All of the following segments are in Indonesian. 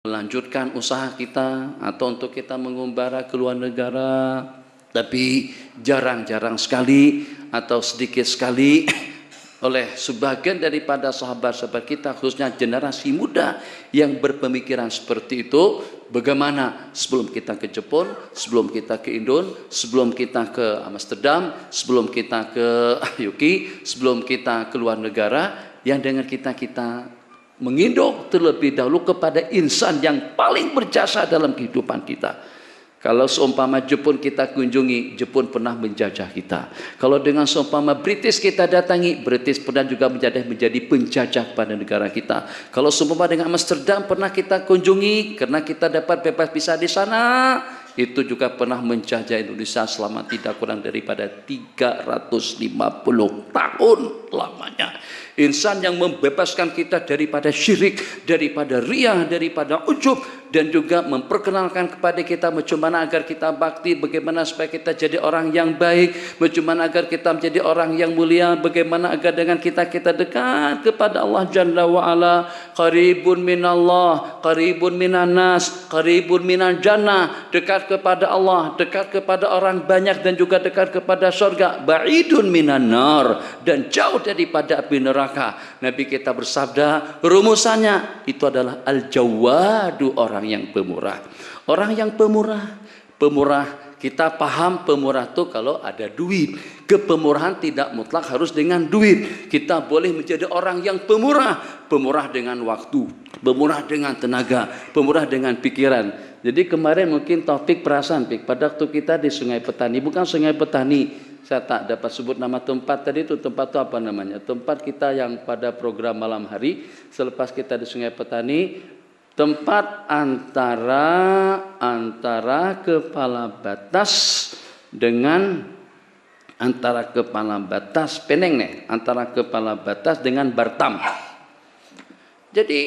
melanjutkan usaha kita atau untuk kita mengembara ke luar negara, tapi jarang-jarang sekali atau sedikit sekali oleh sebagian daripada sahabat-sahabat kita, khususnya generasi muda yang berpemikiran seperti itu. Bagaimana sebelum kita ke Jepun, sebelum kita ke Indon, sebelum kita ke Amsterdam, sebelum kita ke UK, sebelum kita ke luar negara, yang dengan kita menginduk terlebih dahulu kepada insan yang paling berjasa dalam kehidupan kita. Kalau seumpama Jepun kita kunjungi, Jepun pernah menjajah kita. Kalau dengan seumpama British kita datangi, British pernah juga menjadi penjajah pada negara kita. Kalau seumpama dengan Amsterdam pernah kita kunjungi, karena kita dapat bebas visa di sana, itu juga pernah menjajah Indonesia selama tidak kurang daripada 350 tahun lamanya. Insan yang membebaskan kita daripada syirik, daripada riya, daripada ujub, dan juga memperkenalkan kepada kita bagaimana agar kita bakti, bagaimana supaya kita jadi orang yang baik, bagaimana agar kita menjadi orang yang mulia, bagaimana agar dengan kita dekat kepada Allah Jalla wa'ala. Qaribun minallah, qaribun minan nas, qaribun minan jannah. Dekat kepada Allah, dekat kepada orang banyak, dan juga dekat kepada surga. Ba'idun minan nar, dan jauh daripada api neraka. Nabi kita bersabda, rumusannya itu adalah al-jawadu, orang yang pemurah. Orang yang pemurah kita paham pemurah itu kalau ada duit. Kepemurahan tidak mutlak harus dengan duit. Kita boleh menjadi orang yang pemurah dengan waktu, pemurah dengan tenaga, pemurah dengan pikiran. Jadi kemarin mungkin topik perasaan, pada waktu kita di Sungai Petani, bukan Sungai Petani, saya tak dapat sebut nama tempat tadi itu. Tempat itu apa namanya? Tempat kita yang pada program malam hari selepas kita di Sungai Petani, tempat antara kepala batas dengan Peneng nih, antara kepala batas dengan Batam. Jadi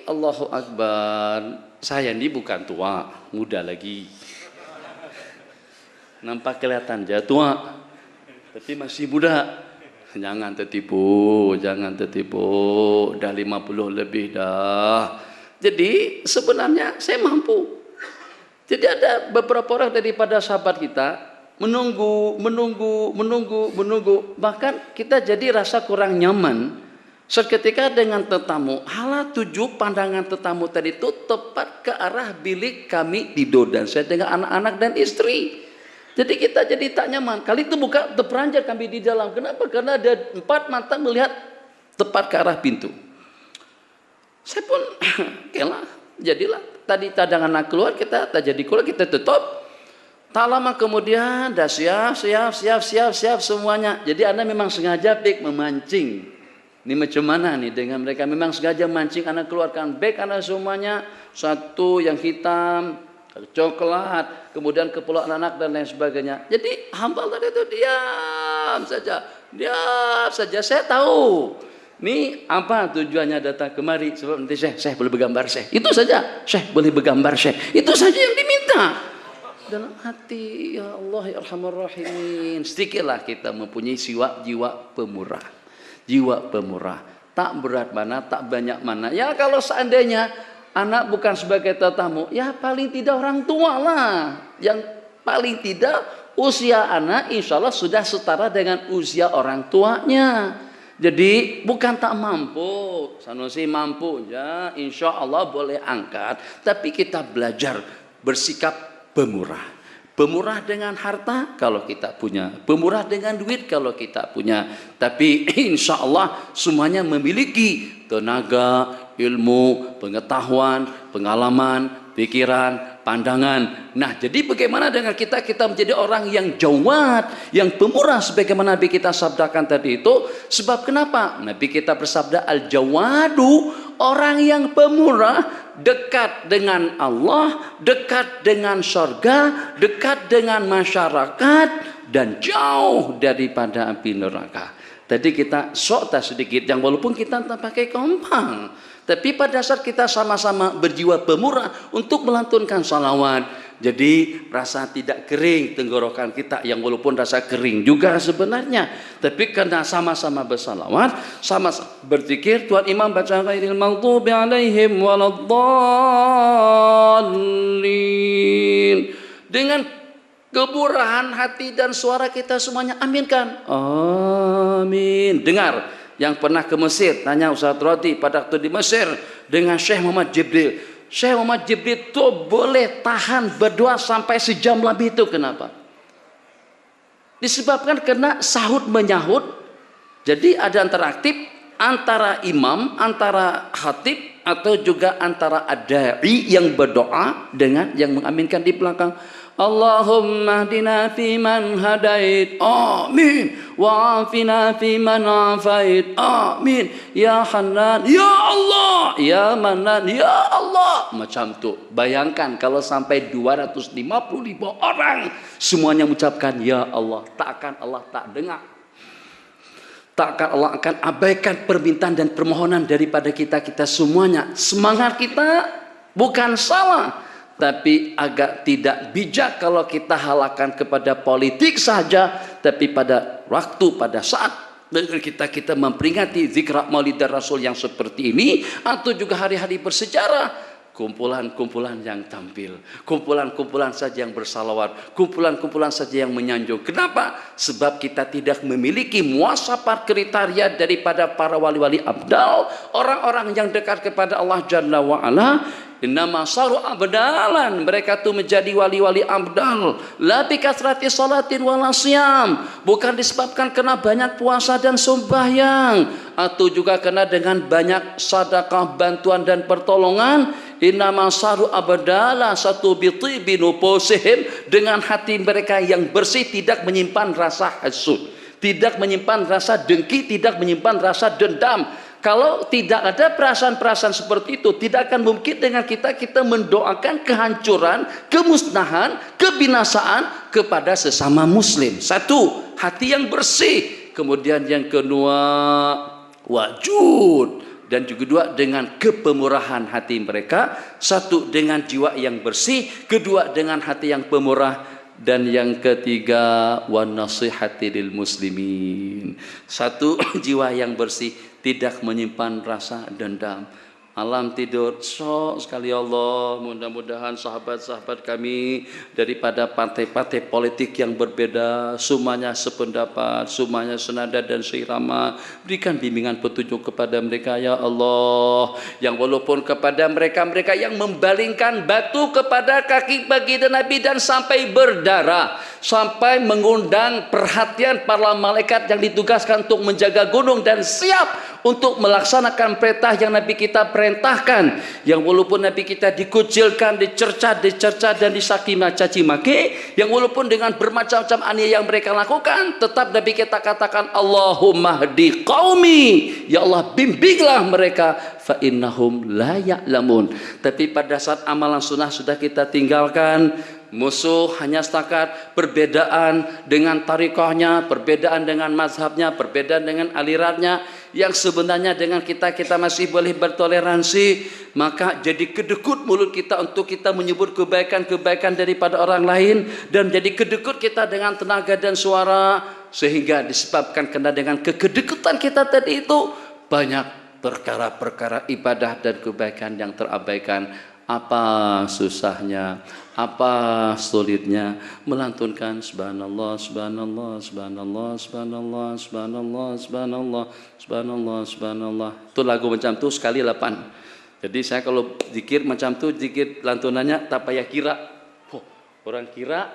Allahu Akbar, saya ini bukan tua, muda lagi. Nampak kelihatan aja tua, tapi masih muda. Jangan tertipu, udah 50 lebih dah. Jadi sebenarnya saya mampu. Jadi ada beberapa orang daripada sahabat kita menunggu. Bahkan kita jadi rasa kurang nyaman seketika dengan tetamu. Hala tujuh pandangan tetamu tadi itu tepat ke arah bilik kami tidur, dan saya dengan anak-anak dan istri. Jadi kita jadi tak nyaman. Kali itu buka terperanjat kami di dalam. Kenapa? Karena ada 4 mata melihat tepat ke arah pintu. Saya pun jadilah tadi cadangan nak keluar, kita tak jadi keluar, kita tutup. Tak lama kemudian dah siap semuanya. Jadi Anda memang sengaja memancing. Ini macam mana nih dengan mereka? Memang sengaja mancing, Anda keluarkan beg Anda semuanya, satu yang hitam, coklat, kemudian keperluan anak dan lain sebagainya. Jadi hamba tadi itu diam saja. Saya tahu ini apa tujuannya datang kemari, sebab nanti Syekh boleh bergambar Syekh. Itu saja, Syekh boleh bergambar Syekh. Itu saja yang diminta. Dalam hati, ya Allah ya Arhamar Rahimin, sedikitlah kita mempunyai jiwa pemurah. Jiwa pemurah, tak berat mana, tak banyak mana. Ya kalau seandainya anak bukan sebagai tetamu, ya paling tidak orang tua lah. Yang paling tidak usia anak insya Allah sudah setara dengan usia orang tuanya. Jadi bukan tak mampu, Sanusi mampu ya, insya Allah boleh angkat. Tapi kita belajar bersikap pemurah. Pemurah dengan harta kalau kita punya, pemurah dengan duit kalau kita punya. Tapi insya Allah semuanya memiliki tenaga, ilmu, pengetahuan, pengalaman, pikiran, pandangan. Nah, jadi bagaimana dengan kita menjadi orang yang jawad, yang pemurah sebagaimana Nabi kita sabdakan tadi itu. Sebab kenapa? Nabi kita bersabda al-jawadu, orang yang pemurah, dekat dengan Allah, dekat dengan surga, dekat dengan masyarakat, dan jauh daripada api neraka. Tadi kita sok sedikit, yang walaupun kita tak pakai kompang, tapi pada saat kita sama-sama berjiwa pemurah untuk melantunkan salawat, Jadi rasa tidak kering tenggorokan kita, yang walaupun rasa kering juga sebenarnya, tapi karena sama-sama bersalawat, sama-sama berzikir, Tuan Imam baca ghairil maghdubi alaihim waladdallin, dengan kemurahan hati dan suara kita semuanya aminkan. Amin. Dengar, yang pernah ke Mesir, tanya Ustaz Rodi pada waktu di Mesir dengan Syekh Muhammad Jibril. Syekh Muhammad Jibril itu boleh tahan berdoa sampai sejam lebih. Itu kenapa? Disebabkan karena sahut menyahut. Jadi ada interaktif antara imam, antara khatib, atau juga antara adai yang berdoa dengan yang mengaminkan di belakang. Allahumma hdina fi man hadait, amin, wa afina fi man afait, amin, ya Hanan, ya Allah, ya Manan, ya Allah. Macam tu. Bayangkan kalau sampai 250.000 orang semuanya mengucapkan ya Allah, tak akan Allah tak dengar. Tak akan Allah akan abaikan permintaan dan permohonan daripada kita semuanya. Semangat kita bukan salah, tapi agak tidak bijak kalau kita halakan kepada politik saja, tapi pada waktu, pada saat dengan kita memperingati zikra Maulid Rasul yang seperti ini, atau juga hari-hari bersejarah, kumpulan-kumpulan yang tampil, kumpulan-kumpulan saja yang bersalawat, kumpulan-kumpulan saja yang menyanjung. Kenapa? Sebab kita tidak memiliki muasapat kriteria daripada para wali-wali abdal, orang-orang yang dekat kepada Allah Jalla wa'ala. Innama saru abdalan, mereka itu menjadi wali-wali abdal la bi kasrati salatin wala siyam, bukan disebabkan karena banyak puasa dan sembahyang, atau juga karena dengan banyak sedekah, bantuan dan pertolongan. Innama saru abdala satu bi nufusihim, dengan hati mereka yang bersih, tidak menyimpan rasa hasud, tidak menyimpan rasa dengki, tidak menyimpan rasa dendam. Kalau tidak ada perasaan-perasaan seperti itu, tidak akan mungkin dengan kita mendoakan kehancuran, kemusnahan, kebinasaan kepada sesama muslim. Satu, hati yang bersih. Kemudian yang kedua, wajud. Dan juga dua, dengan kepemurahan hati mereka. Satu, dengan jiwa yang bersih. Kedua, dengan hati yang pemurah. Dan yang ketiga, wan nasihati lil muslimin. Satu, jiwa yang bersih, tidak menyimpan rasa dendam. Malam tidur sok sekali Allah, mudah-mudahan sahabat-sahabat kami daripada partai-partai politik yang berbeda, semuanya sependapat, semuanya senada dan seirama, berikan bimbingan petunjuk kepada mereka ya Allah, yang walaupun kepada mereka-mereka yang membalingkan batu kepada kaki baginda Nabi dan sampai berdarah, sampai mengundang perhatian para malaikat yang ditugaskan untuk menjaga gunung dan siap untuk melaksanakan perintah yang Nabi kita perintahkan, yang walaupun Nabi kita dikucilkan, dicerca dan caci maki, yang walaupun dengan bermacam-macam aniaya yang mereka lakukan, tetap Nabi kita katakan Allahumma hdi qaumi, ya Allah bimbinglah mereka, fa innahum la ya'lamun. Tapi pada saat amalan sunnah sudah kita tinggalkan, musuh hanya setakat perbedaan dengan tarikahnya, perbedaan dengan mazhabnya, perbedaan dengan alirannya, yang sebenarnya dengan kita masih boleh bertoleransi, maka jadi kedekut mulut kita untuk kita menyebut kebaikan-kebaikan daripada orang lain, dan jadi kedekut kita dengan tenaga dan suara, sehingga disebabkan kena dengan kekedekutan kita tadi itu banyak perkara-perkara ibadah dan kebaikan yang terabaikan. Apa susahnya, apa sulitnya melantunkan subhanallah, subhanallah, subhanallah, subhanallah, subhanallah, subhanallah, subhanallah, subhanallah. Itu lagu macam tu sekali 8. Jadi saya kalau zikir macam tu, zikir lantunannya tak payah kira. Orang kira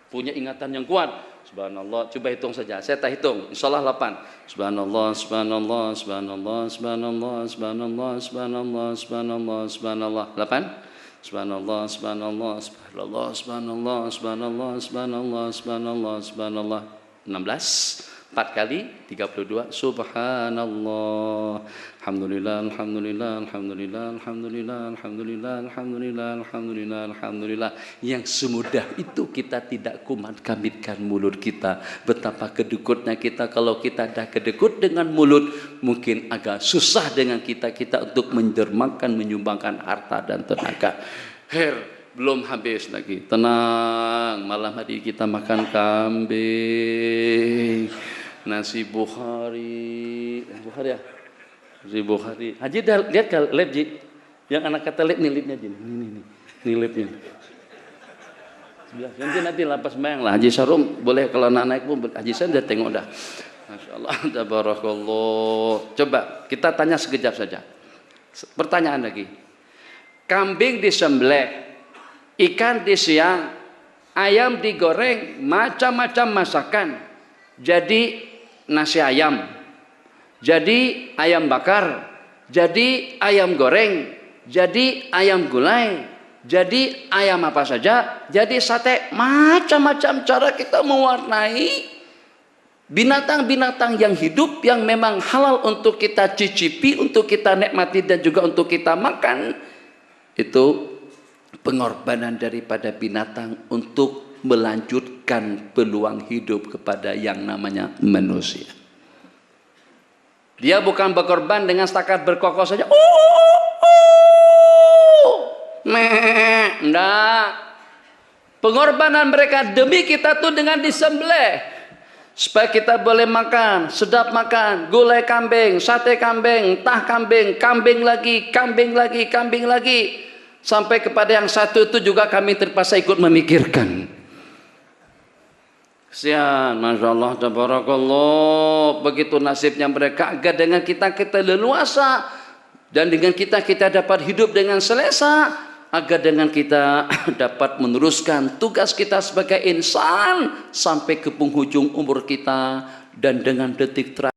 punya ingatan yang kuat. Subhanallah, coba hitung saja. Saya tak hitung, insyaallah 8. Subhanallah, subhanallah, subhanallah, subhanallah, subhanallah, subhanallah, subhanallah, subhanallah. 8. Subhanallah, subhanallah, subhanallah, subhanallah, subhanallah, subhanallah, subhanallah, subhanallah. 16. 4 kali 32. Subhanallah. Alhamdulillah, alhamdulillah, alhamdulillah, alhamdulillah, alhamdulillah, alhamdulillah, alhamdulillah, alhamdulillah. Yang semudah itu kita tidak kumat-kamitkan mulut kita. Betapa kedekutnya kita. Kalau kita dah kedekut dengan mulut, mungkin agak susah dengan kita untuk mendermakan, menyumbangkan harta dan tenaga. belum habis lagi. Tenang, malam hari kita makan kambing, nasi Bukhari ya, nasi Bukhari. Haji dah lihat ke lab Ji, yang anak kata lab nih labnya Ji, ini labnya. Nanti lapas bayang lah. Haji Sarum boleh kalau anak naik pun Haji Sarum dia tengok dah. Masya Allah, tabarakallah. Coba kita tanya sekejap saja. Pertanyaan lagi. Kambing disembelih, ikan disiang, ayam digoreng, macam-macam masakan. Jadi nasi ayam, jadi ayam bakar, jadi ayam goreng, jadi ayam gulai, jadi ayam apa saja, jadi sate. Macam-macam cara kita mewarnai binatang-binatang yang hidup, yang memang halal untuk kita cicipi, untuk kita nikmati dan juga untuk kita makan. Itu pengorbanan daripada binatang untuk melanjutkan peluang hidup kepada yang namanya manusia. Dia bukan berkorban dengan setakat berkokok saja. Enggak. Pengorbanan mereka demi kita tuh dengan disembelih. Supaya kita boleh makan, sedap makan, gulai kambing, sate kambing, tah kambing, kambing lagi, kambing lagi, kambing lagi. Sampai kepada yang satu itu juga kami terpaksa ikut memikirkan. Kesian, Masya Allah, tabarakallah. Begitu nasibnya mereka, agar dengan kita leluasa. Dan dengan kita dapat hidup dengan selesa. Agar dengan kita dapat meneruskan tugas kita sebagai insan sampai ke penghujung umur kita, dan dengan detik terakhir